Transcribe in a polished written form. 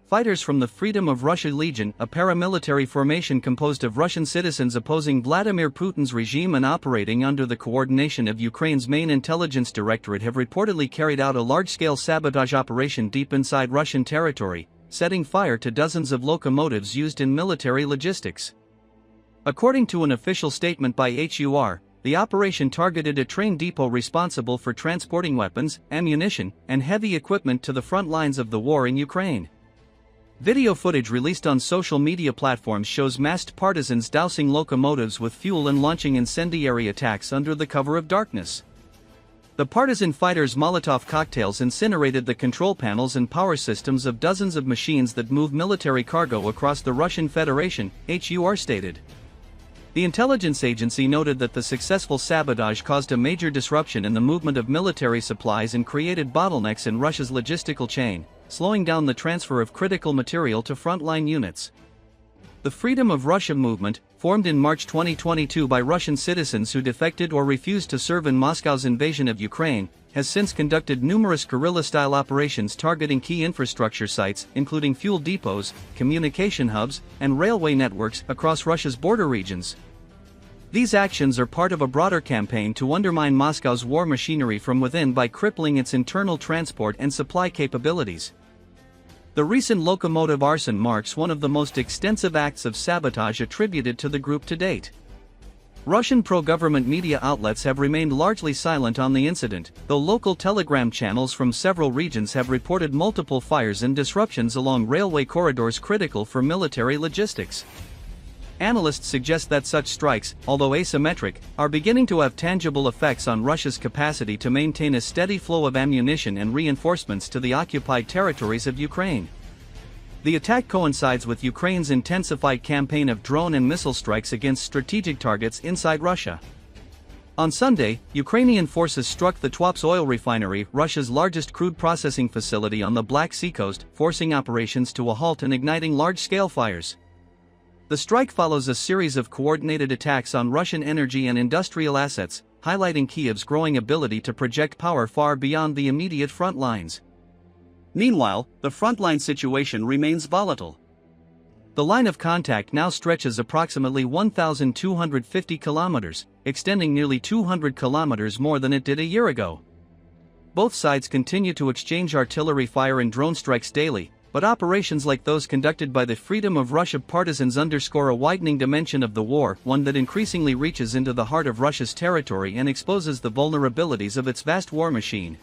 fighters from the Freedom of Russia Legion, a paramilitary formation composed of Russian citizens opposing Vladimir Putin's regime and operating under the coordination of Ukraine's main intelligence directorate, have reportedly carried out a large-scale sabotage operation deep inside Russian territory, setting fire to dozens of locomotives used in military logistics. According to an official statement by HUR, the operation targeted a train depot responsible for transporting weapons, ammunition, and heavy equipment to the front lines of the war in Ukraine. Video footage released on social media platforms shows masked partisans dousing locomotives with fuel and launching incendiary attacks under the cover of darkness. The partisan fighters' Molotov cocktails incinerated the control panels and power systems of dozens of machines that move military cargo across the Russian Federation, HUR stated. The intelligence agency noted that the successful sabotage caused a major disruption in the movement of military supplies and created bottlenecks in Russia's logistical chain, slowing down the transfer of critical material to frontline units. The Freedom of Russia movement, formed in March 2022 by Russian citizens who defected or refused to serve in Moscow's invasion of Ukraine, has since conducted numerous guerrilla-style operations targeting key infrastructure sites, including fuel depots, communication hubs, and railway networks across Russia's border regions. These actions are part of a broader campaign to undermine Moscow's war machinery from within by crippling its internal transport and supply capabilities. The recent locomotive arson marks one of the most extensive acts of sabotage attributed to the group to date. Russian pro-government media outlets have remained largely silent on the incident, though local telegram channels from several regions have reported multiple fires and disruptions along railway corridors critical for military logistics. Analysts suggest that such strikes, although asymmetric, are beginning to have tangible effects on Russia's capacity to maintain a steady flow of ammunition and reinforcements to the occupied territories of Ukraine. The attack coincides with Ukraine's intensified campaign of drone and missile strikes against strategic targets inside Russia. On Sunday, Ukrainian forces struck the Tuapse oil refinery, Russia's largest crude processing facility on the Black Sea coast, forcing operations to a halt and igniting large-scale fires. The strike follows a series of coordinated attacks on Russian energy and industrial assets, highlighting Kyiv's growing ability to project power far beyond the immediate front lines. Meanwhile, the frontline situation remains volatile. The line of contact now stretches approximately 1,250 kilometers, extending nearly 200 kilometers more than it did a year ago. Both sides continue to exchange artillery fire and drone strikes daily, but operations like those conducted by the Freedom of Russia partisans underscore a widening dimension of the war, one that increasingly reaches into the heart of Russia's territory and exposes the vulnerabilities of its vast war machine.